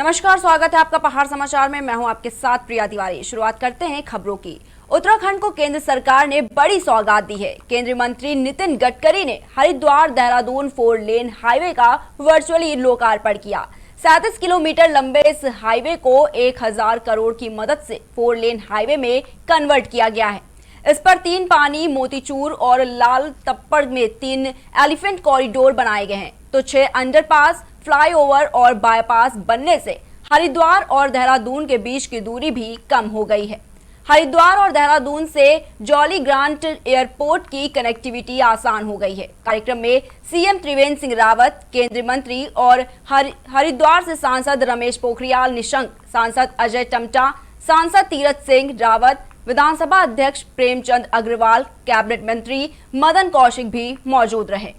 नमस्कार, स्वागत है आपका पहाड़ समाचार में। मैं हूं आपके साथ प्रिया तिवारी। शुरुआत करते हैं खबरों की। उत्तराखंड को केंद्र सरकार ने बड़ी सौगात दी है। केंद्रीय मंत्री नितिन गडकरी ने हरिद्वार देहरादून 4 लेन हाईवे का वर्चुअली लोकार्पण किया। 37 किलोमीटर लंबे इस हाईवे को 1000 करोड़ की मदद से 4 लेन हाईवे में कन्वर्ट किया गया है। इस पर 3 पानी, मोतीचूर और लाल तप्पड़ में 3 एलिफेंट कॉरिडोर बनाए गए हैं, तो 6 अंडरपास, फ्लाईओवर और बाईपास बनने से हरिद्वार और देहरादून के बीच की दूरी भी कम हो गई है। हरिद्वार और देहरादून से जॉली ग्रांट एयरपोर्ट की कनेक्टिविटी आसान हो गई है। कार्यक्रम में सीएम त्रिवेंद्र सिंह रावत, केंद्रीय मंत्री और हरिद्वार से सांसद रमेश पोखरियाल निशंक, सांसद अजय टमटा, सांसद तीरथ सिंह रावत, विधानसभा अध्यक्ष प्रेमचंद अग्रवाल, कैबिनेट मंत्री मदन कौशिक भी मौजूद रहे।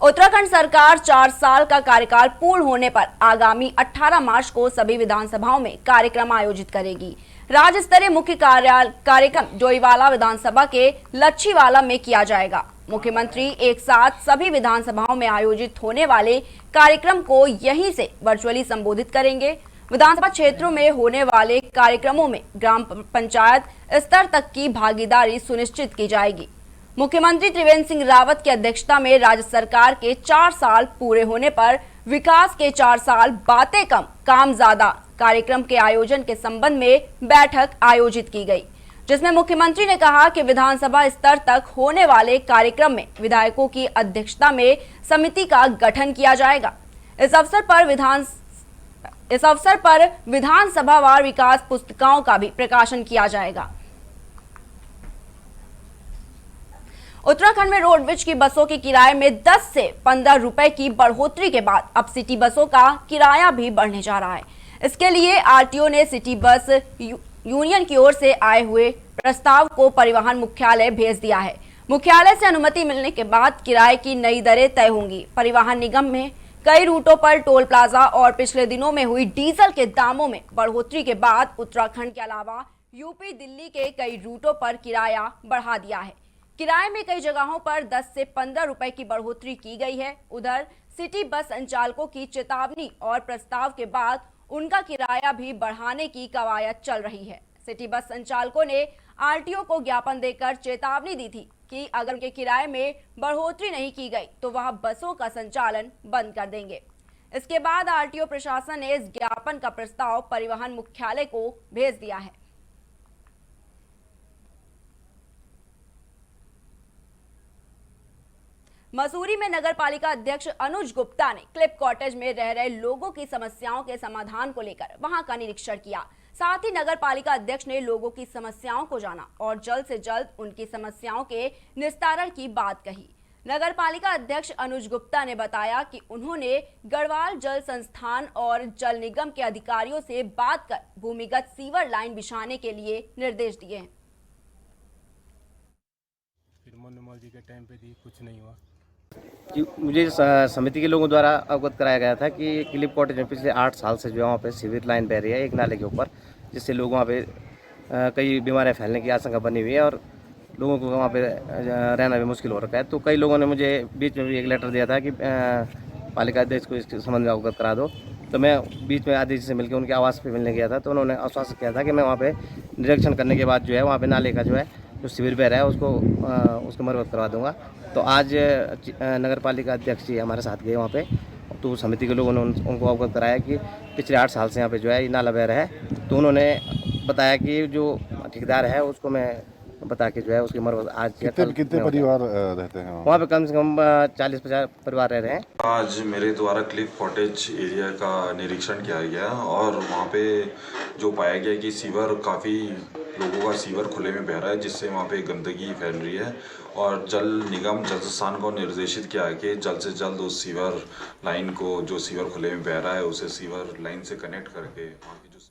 उत्तराखंड सरकार 4 साल का कार्यकाल पूर्ण होने पर आगामी 18 मार्च को सभी विधानसभाओं में कार्यक्रम आयोजित करेगी। राज्य स्तरीय मुख्य कार्यक्रम डोईवाला विधानसभा के लच्छीवाला में किया जाएगा। मुख्यमंत्री एक साथ सभी विधानसभाओं में आयोजित होने वाले कार्यक्रम को यहीं से वर्चुअली संबोधित करेंगे। विधानसभा क्षेत्रों में होने वाले कार्यक्रमों में ग्राम पंचायत स्तर तक की भागीदारी सुनिश्चित की जाएगी। मुख्यमंत्री त्रिवेंद्र सिंह रावत की अध्यक्षता में राज्य सरकार के 4 साल पूरे होने पर विकास के 4 साल बातें कम काम ज्यादा कार्यक्रम के आयोजन के संबंध में बैठक आयोजित की गई, जिसमें मुख्यमंत्री ने कहा कि विधानसभा स्तर तक होने वाले कार्यक्रम में विधायकों की अध्यक्षता में समिति का गठन किया जाएगा। इस अवसर पर विधानसभावार विकास पुस्तिकाओं का भी प्रकाशन किया जाएगा। उत्तराखंड में रोडवेज की बसों के किराए में 10 से 15 रुपए की बढ़ोतरी के बाद अब सिटी बसों का किराया भी बढ़ने जा रहा है। इसके लिए आरटीओ ने सिटी बस यूनियन की ओर से आए हुए प्रस्ताव को परिवहन मुख्यालय भेज दिया है। मुख्यालय से अनुमति मिलने के बाद किराए की नई दरें तय होंगी। परिवहन निगम में कई रूटों पर टोल प्लाजा और पिछले दिनों में हुई डीजल के दामों में बढ़ोतरी के बाद उत्तराखंड के अलावा यूपी, दिल्ली के कई रूटों पर किराया बढ़ा दिया है। किराए में कई जगहों पर 10 से 15 रुपए की बढ़ोतरी की गई है। उधर सिटी बस संचालकों की चेतावनी और प्रस्ताव के बाद उनका किराया भी बढ़ाने की कवायद चल रही है। सिटी बस संचालकों ने आरटीओ को ज्ञापन देकर चेतावनी दी थी कि अगर उनके किराए में बढ़ोतरी नहीं की गई तो वह बसों का संचालन बंद कर देंगे। इसके बाद आरटीओ प्रशासन ने इस ज्ञापन का प्रस्ताव परिवहन मुख्यालय को भेज दिया है। मसूरी में नगर पालिका अध्यक्ष अनुज गुप्ता ने क्लिप कॉटेज में रह रहे लोगों की समस्याओं के समाधान को लेकर वहां का निरीक्षण किया। साथ ही नगर पालिका अध्यक्ष ने लोगों की समस्याओं को जाना और जल्द से जल्द उनकी समस्याओं के निस्तारण की बात कही। नगर पालिका अध्यक्ष अनुज गुप्ता ने बताया कि उन्होंने गढ़वाल जल संस्थान और जल निगम के अधिकारियों से बात कर भूमिगत सीवर लाइन बिछाने के लिए निर्देश दिए हैं। जी के टाइम पे कुछ नहीं हुआ। मुझे समिति के लोगों द्वारा अवगत कराया गया था कि क्लिप कॉटेज में पिछले 8 साल से जो वहाँ पे सीवर लाइन बह रही है एक नाले के ऊपर, जिससे लोग वहाँ पे कई बीमारियाँ फैलने की आशंका बनी हुई है और लोगों को वहाँ पे रहना भी मुश्किल हो रखा है। तो कई लोगों ने मुझे बीच में भी एक लेटर दिया था कि पालिका अध्यक्ष को इसके संबंध में अवगत करा दो। तो मैं बीच में अध्यक्ष से मिलकर उनके आवास पर मिलने गया था, तो उन्होंने आश्वासन किया था कि मैं वहाँ पर निरीक्षण करने के बाद जो है वहाँ पर नाले का जो है जो शिविर बह रहा है उसको मरम्मत करवा दूंगा। तो आज नगर पालिका अध्यक्ष जी हमारे साथ गए वहाँ पे, तो समिति के लोगों ने उनको अवगत कराया कि पिछले 8 साल से यहाँ पे जो है ये नाला बह रहा है। तो उन्होंने बताया कि जो ठेकेदार है उसको मैं बता के जो है उसकी मरम्मत आज कितने परिवार रहते हैं वहाँ पे? कम से कम 40-50 परिवार रह रहे हैं। आज मेरे द्वारा क्लिप कॉटेज एरिया का निरीक्षण किया गया और वहाँ पे जो पाया गया कि सीवर काफ़ी लोगों का सीवर खुले में बह रहा है, जिससे वहाँ पे गंदगी फैल रही है और जल निगम जल संस्थान को निर्देशित किया है कि जल्द से जल्द उस सीवर लाइन को, जो सीवर खुले में बह रहा है, उसे सीवर लाइन से कनेक्ट करके वहाँ की जो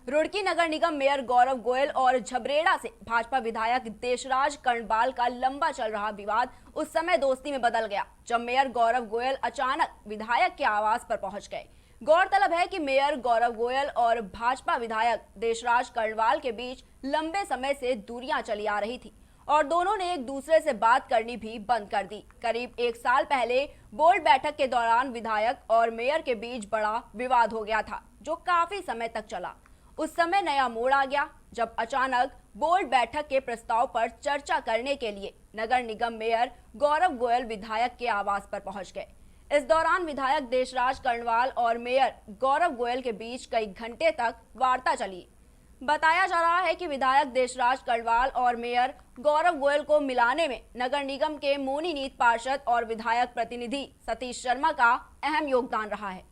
रुड़की नगर निगम मेयर गौरव गोयल और झबरेड़ा से भाजपा विधायक देशराज कर्णवाल का लंबा चल रहा विवाद उस समय दोस्ती में बदल गया जब मेयर गौरव गोयल अचानक विधायक के आवास पर पहुंच गए। गौरतलब है कि मेयर गौरव गोयल और भाजपा विधायक देशराज कर्णवाल के बीच लंबे समय से दूरियां चली आ रही थी और दोनों ने एक दूसरे से बात करनी भी बंद कर दी। करीब एक साल पहले बोर्ड बैठक के दौरान विधायक और मेयर के बीच बड़ा विवाद हो गया था, जो काफी समय तक चला। उस समय नया मोड़ आ गया जब अचानक बोर्ड बैठक के प्रस्ताव पर चर्चा करने के लिए नगर निगम मेयर गौरव गोयल विधायक के आवास पर पहुंच गए। इस दौरान विधायक देशराज कर्णवाल और मेयर गौरव गोयल के बीच कई घंटे तक वार्ता चली। बताया जा रहा है कि विधायक देशराज कर्णवाल और मेयर गौरव गोयल को मिलाने में नगर निगम के मोनीनीत पार्षद और विधायक प्रतिनिधि सतीश शर्मा का अहम योगदान रहा है।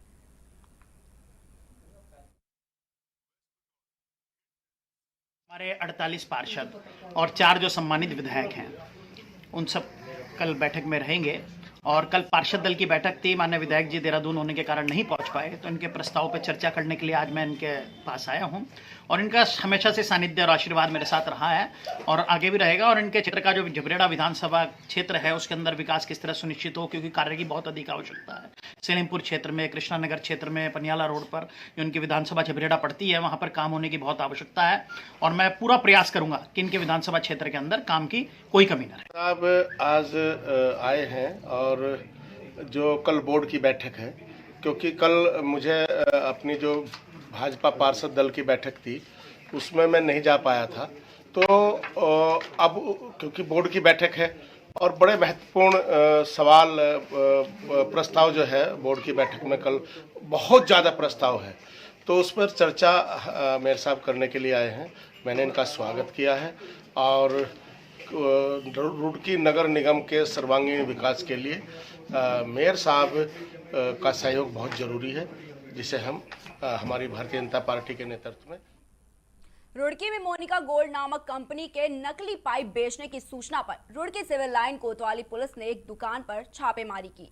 हमारे 48 पार्षद और 4 जो सम्मानित विधायक हैं, उन सब कल बैठक में रहेंगे। और कल पार्षद दल की बैठक थी, माननीय विधायक जी देहरादून होने के कारण नहीं पहुंच पाए, तो इनके प्रस्ताव पर चर्चा करने के लिए आज मैं इनके पास आया हूं। और इनका हमेशा से सानिध्य और आशीर्वाद मेरे साथ रहा है और आगे भी रहेगा। और इनके क्षेत्र का जो झबरेड़ा विधानसभा क्षेत्र है, उसके अंदर विकास किस तरह सुनिश्चित हो, क्योंकि कार्य की बहुत अधिक आवश्यकता है। सलेमपुर क्षेत्र में, कृष्णा नगर क्षेत्र में, पनियाला रोड पर जो इनकी विधानसभा झबरेड़ा पड़ती है, वहाँ पर काम होने की बहुत आवश्यकता है। और मैं पूरा प्रयास करूंगा कि इनके विधानसभा क्षेत्र के अंदर काम की कोई कमी न रहे। आप आज आए हैं और जो कल बोर्ड की बैठक है, क्योंकि कल मुझे अपनी जो भाजपा पार्षद दल की बैठक थी उसमें मैं नहीं जा पाया था, तो अब क्योंकि बोर्ड की बैठक है और बड़े महत्वपूर्ण सवाल प्रस्ताव जो है बोर्ड की बैठक में कल बहुत ज़्यादा प्रस्ताव है, तो उस पर चर्चा मेयर साहब करने के लिए आए हैं। मैंने इनका स्वागत किया है और रुड़की नगर निगम के सर्वांगीण विकास के लिए मेयर साहब का सहयोग बहुत ज़रूरी है, जिसे हम हमारी भारतीय जनता पार्टी के नेतृत्व में। रुड़की में मोनिका गोल्ड नामक कंपनी के नकली पाइप बेचने की सूचना पर रुड़की सिविल लाइन कोतवाली पुलिस ने एक दुकान पर छापेमारी की।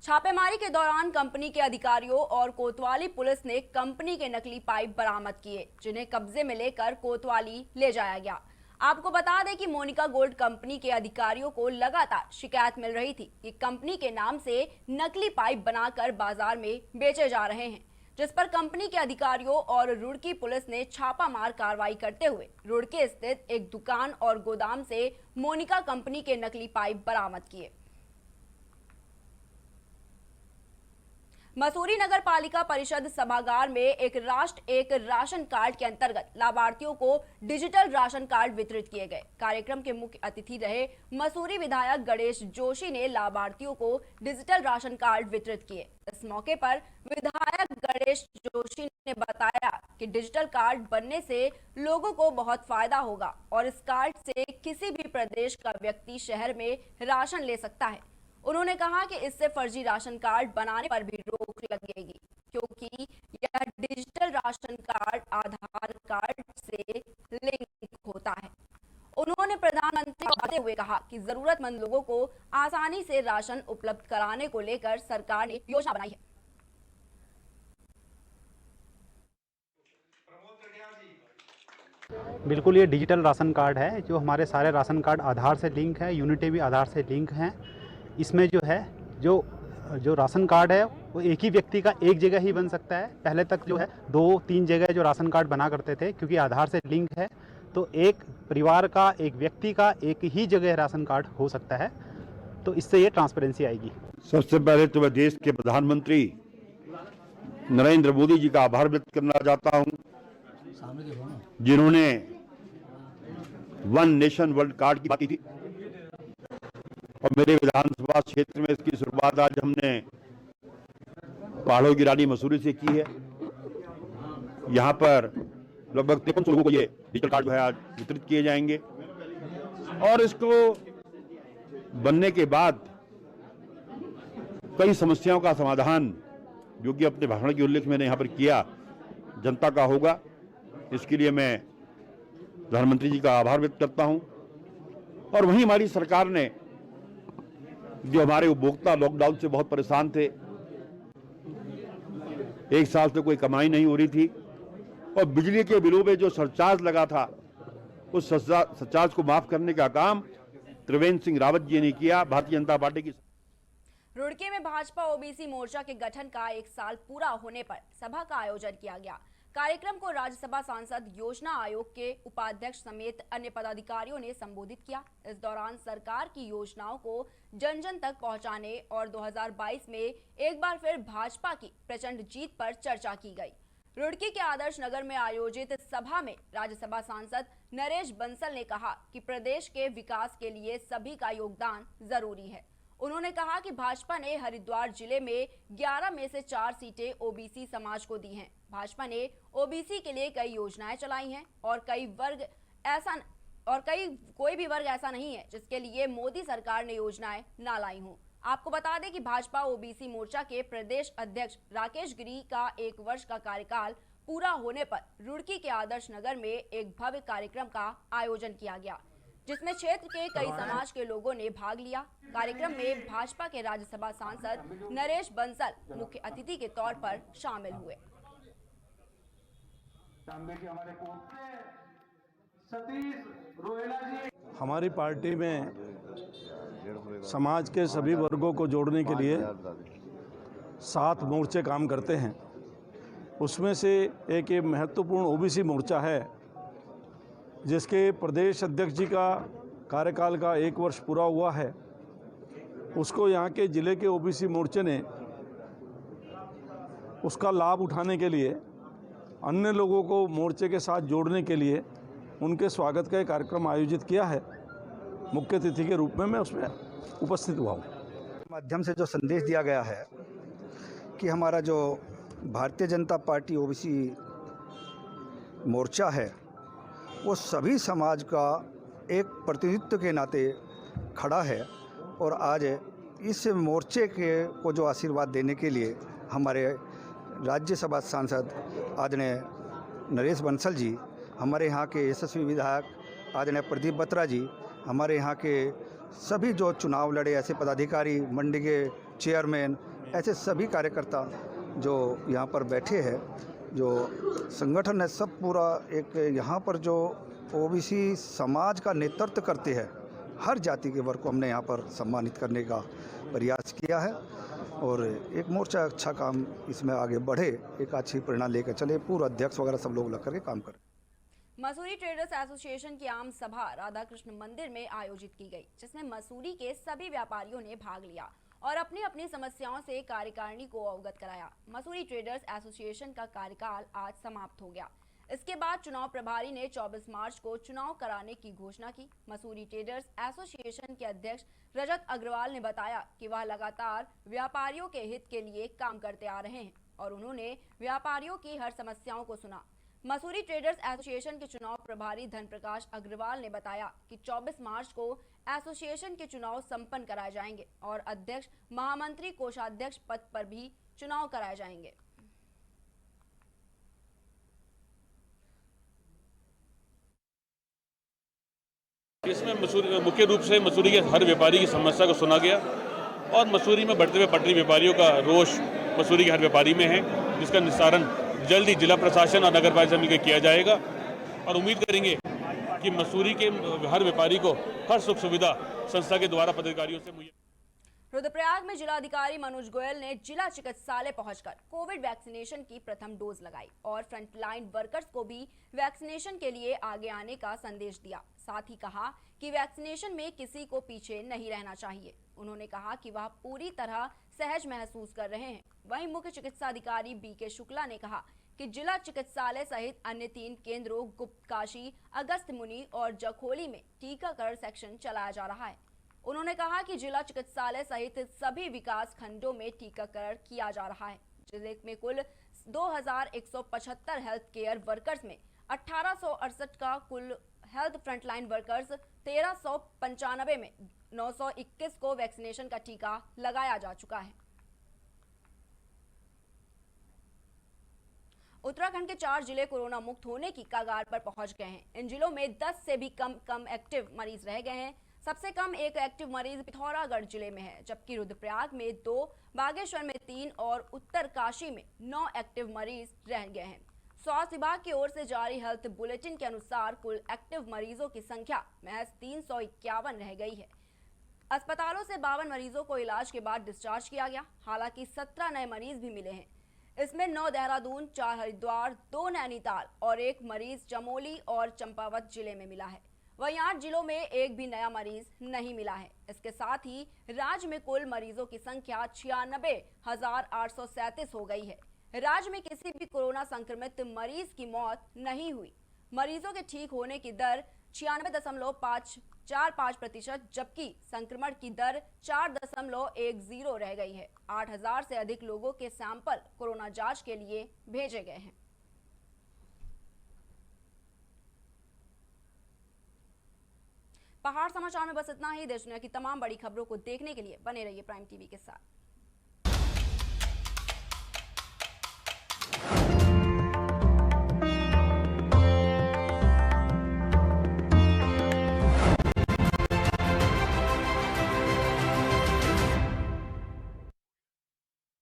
छापेमारी के दौरान कंपनी के अधिकारियों और कोतवाली पुलिस ने कंपनी के नकली पाइप बरामद किए, जिन्हें कब्जे में लेकर कोतवाली ले जाया गया। आपको बता दें कि मोनिका गोल्ड कंपनी के अधिकारियों को लगातार शिकायत मिल रही थी कि कंपनी के नाम से नकली पाइप बनाकर बाजार में बेचे जा रहे हैं, जिस पर कंपनी के अधिकारियों और रुड़की पुलिस ने छापामार कार्रवाई करते हुए रुड़की स्थित एक दुकान और गोदाम से मोनिका कंपनी के नकली पाइप बरामद किए। मसूरी नगर पालिका परिषद सभागार में एक राष्ट्र एक राशन कार्ड के अंतर्गत लाभार्थियों को डिजिटल राशन कार्ड वितरित किए गए। कार्यक्रम के मुख्य अतिथि रहे मसूरी विधायक गणेश जोशी ने लाभार्थियों को डिजिटल राशन कार्ड वितरित किए। इस मौके पर विधायक गणेश जोशी ने बताया कि डिजिटल कार्ड बनने से लोगों को बहुत फायदा होगा और इस कार्ड से किसी भी प्रदेश का व्यक्ति शहर में राशन ले सकता है। उन्होंने कहा कि इससे फर्जी राशन कार्ड बनाने पर भी रोक लगेगी, क्योंकि यह डिजिटल राशन कार्ड आधार कार्ड से लिंक होता है। उन्होंने प्रधानमंत्री को आते हुए कहा कि जरूरतमंद लोगों को आसानी से राशन उपलब्ध कराने को लेकर सरकार ने योजना बनाई है। बिल्कुल, ये डिजिटल राशन कार्ड है, जो हमारे सारे राशन कार्ड आधार से लिंक है, यूनिटी भी आधार से लिंक हैं। इसमें जो है जो राशन कार्ड है वो एक ही व्यक्ति का एक जगह ही बन सकता है। पहले तक जो है 2-3 जगह जो राशन कार्ड बना करते थे, क्योंकि आधार से लिंक है तो एक परिवार का, एक व्यक्ति का एक ही जगह राशन कार्ड हो सकता है। तो इससे ये ट्रांसपेरेंसी आएगी। सबसे पहले तो मैं देश के प्रधानमंत्री नरेंद्र मोदी जी का आभार व्यक्त करना चाहता हूं, जिन्होंने वन नेशन वर्ल्ड कार्ड की बात की थी और मेरे विधानसभा क्षेत्र में इसकी शुरुआत आज हमने पहाड़ों की रानी मसूरी से की है। यहाँ पर लगभग 5300 लोगों को ये डिजिटल कार्ड जो है आज वितरित किए जाएंगे और इसको बनने के बाद कई समस्याओं का समाधान, जो कि अपने भाषण के उल्लेख मैंने यहाँ पर किया, जनता का होगा। इसके लिए मैं प्रधानमंत्री जी का आभार व्यक्त करता हूँ। और वहीं हमारी सरकार ने, जो हमारे उपभोक्ता लॉकडाउन से बहुत परेशान थे, एक साल से कोई कमाई नहीं हो रही थी और बिजली के बिलों में जो सरचार्ज लगा था, उस सरचार्ज को माफ करने का काम त्रिवेंद्र सिंह रावत जी ने किया, भारतीय जनता पार्टी की। रुड़की में भाजपा ओबीसी मोर्चा के गठन का 1 साल पूरा होने पर सभा का आयोजन किया गया। कार्यक्रम को राज्यसभा सांसद योजना आयोग के उपाध्यक्ष समेत अन्य पदाधिकारियों ने संबोधित किया। इस दौरान सरकार की योजनाओं को जन जन तक पहुंचाने और 2022 में एक बार फिर भाजपा की प्रचंड जीत पर चर्चा की गई। रुड़की के आदर्श नगर में आयोजित सभा में राज्यसभा सांसद नरेश बंसल ने कहा कि प्रदेश के विकास के लिए सभी का योगदान जरूरी है। उन्होंने कहा कि भाजपा ने हरिद्वार जिले में 11 में से 4 सीटें ओबीसी समाज को दी हैं। भाजपा ने ओबीसी के लिए कई योजनाएं चलाई हैं और कोई भी वर्ग ऐसा नहीं है जिसके लिए मोदी सरकार ने योजनाएं ना लाई हों। आपको बता दें कि भाजपा ओबीसी मोर्चा के प्रदेश अध्यक्ष राकेश गिरी का 1 वर्ष का कार्यकाल पूरा होने पर रुड़की के आदर्श नगर में एक भव्य कार्यक्रम का आयोजन किया गया, जिसमें क्षेत्र के कई समाज के लोगों ने भाग लिया। कार्यक्रम में भाजपा के राज्यसभा सांसद नरेश बंसल मुख्य अतिथि के तौर पर शामिल हुए। हमारी पार्टी में समाज के सभी वर्गों को जोड़ने के लिए 7 मोर्चे काम करते हैं। उसमें से एक ये महत्वपूर्ण ओबीसी मोर्चा है, जिसके प्रदेश अध्यक्ष जी का कार्यकाल का 1 वर्ष पूरा हुआ है। उसको यहाँ के ज़िले के ओबीसी मोर्चे ने उसका लाभ उठाने के लिए, अन्य लोगों को मोर्चे के साथ जोड़ने के लिए उनके स्वागत का एक कार्यक्रम आयोजित किया है। मुख्य अतिथि के रूप में मैं उसमें उपस्थित हुआ हूँ। माध्यम से जो संदेश दिया गया है कि हमारा जो भारतीय जनता पार्टी ओबीसी मोर्चा है वो सभी समाज का एक प्रतिनिधित्व के नाते खड़ा है, और आज इस मोर्चे के को जो आशीर्वाद देने के लिए हमारे राज्यसभा सांसद आदरणीय नरेश बंसल जी, हमारे यहाँ के यशस्वी विधायक आदरणीय प्रदीप बत्रा जी, हमारे यहाँ के सभी जो चुनाव लड़े ऐसे पदाधिकारी, मंडी के चेयरमैन, ऐसे सभी कार्यकर्ता जो यहाँ पर बैठे हैं, जो संगठन है, सब पूरा एक यहाँ पर जो ओबीसी समाज का नेतृत्व करते हैं, हर जाति के वर्ग को हमने यहाँ पर सम्मानित करने का प्रयास किया है। और एक मोर्चा अच्छा काम इसमें आगे बढ़े, एक अच्छी परिणाम लेकर चले, पूर्व अध्यक्ष वगैरह सब लोग लग करके काम करें। मसूरी ट्रेडर्स एसोसिएशन की आम सभा राधा कृष्ण मंदिर में आयोजित की गई, जिसमें मसूरी के सभी व्यापारियों ने भाग लिया और अपनी अपनी समस्याओं से कार्यकारिणी को अवगत कराया। मसूरी ट्रेडर्स एसोसिएशन का कार्यकाल आज समाप्त हो गया। इसके बाद चुनाव प्रभारी ने 24 मार्च को चुनाव कराने की घोषणा की। मसूरी ट्रेडर्स एसोसिएशन के अध्यक्ष रजत अग्रवाल ने बताया कि वह लगातार व्यापारियों के हित के लिए काम करते आ रहे हैं और उन्होंने व्यापारियों की हर समस्याओं को सुना। मसूरी ट्रेडर्स एसोसिएशन के चुनाव प्रभारी धनप्रकाश अग्रवाल ने बताया कि 24 मार्च को एसोसिएशन के चुनाव संपन्न कराए जाएंगे और अध्यक्ष, महामंत्री, कोषाध्यक्ष पद पर भी चुनाव कराए जाएंगे। इसमें मसूरी मुख्य रूप से मसूरी के हर व्यापारी की समस्या को सुना गया और मसूरी में बढ़ते हुए पटरी व्यापारियों का रोष मसूरी के हर व्यापारी में है, जिसका निस्तारण जल्द ही जिला प्रशासन और नगर पालिका मिलकर किया जाएगा। और उम्मीद करेंगे कि मसूरी के हर व्यापारी को हर सुख सुविधा संस्था के द्वारा पदाधिकारियों से मुहैया। रुद्रप्रयाग में जिलाधिकारी मनोज गोयल ने जिला चिकित्सालय पहुंचकर कोविड वैक्सीनेशन की प्रथम डोज लगाई और फ्रंटलाइन वर्कर्स को भी वैक्सीनेशन के लिए आगे आने का संदेश दिया। साथ ही कहा कि वैक्सीनेशन में किसी को पीछे नहीं रहना चाहिए। उन्होंने कहा कि वह पूरी तरह सहज महसूस कर रहे हैं। वहीं मुख्य चिकित्सा अधिकारी बीके शुक्ला ने कहा कि जिला चिकित्सालय सहित अन्य 3 केंद्रों गुप्तकाशी, अगस्त मुनि और जखोली में टीकाकरण सेक्शन चलाया जा रहा है। उन्होंने कहा कि जिला चिकित्सालय सहित सभी विकास खंडों में टीकाकरण किया जा रहा है। जिले में कुल 2175 हेल्थ केयर वर्कर्स में 1868 का कुल हेल्थ फ्रंटलाइन वर्कर्स, 1395 में 921 को वैक्सीनेशन का टीका लगाया जा चुका है। उत्तराखंड के 4 जिले कोरोना मुक्त होने की कगार पर पहुंच गए हैं। इन जिलों में 10 से भी कम एक्टिव मरीज रह गए हैं। सबसे कम एक एक्टिव मरीज पिथौरागढ़ जिले में है, जबकि रुद्रप्रयाग में 2, बागेश्वर में 3 और उत्तरकाशी में 9 एक्टिव मरीज रह गए हैं। स्वास्थ्य विभाग की ओर से जारी हेल्थ बुलेटिन के अनुसार कुल एक्टिव मरीजों की संख्या महज 351 रह गई है। अस्पतालों से 52 मरीजों को इलाज के बाद डिस्चार्ज किया गया। हालांकि 17 नए मरीज भी मिले हैं। इसमें 9 देहरादून, 4 हरिद्वार, 2 नैनीताल और 1 मरीज चमोली और चंपावत जिले में मिला है। वहीं 8 जिलों में एक भी नया मरीज नहीं मिला है। इसके साथ ही राज्य में कुल मरीजों की संख्या 96,837 हो गई है। राज्य में किसी भी कोरोना संक्रमित मरीज की मौत नहीं हुई। मरीजों के ठीक होने की दर 96.45%, जबकि संक्रमण की दर 4.10 रह गई है। 8,000 से अधिक लोगों के सैंपल कोरोना जांच के लिए भेजे गए हैं। पहाड़ समाचार में बस इतना ही। देश दुनिया की तमाम बड़ी खबरों को देखने के लिए बने रहिए प्राइम टीवी के साथ।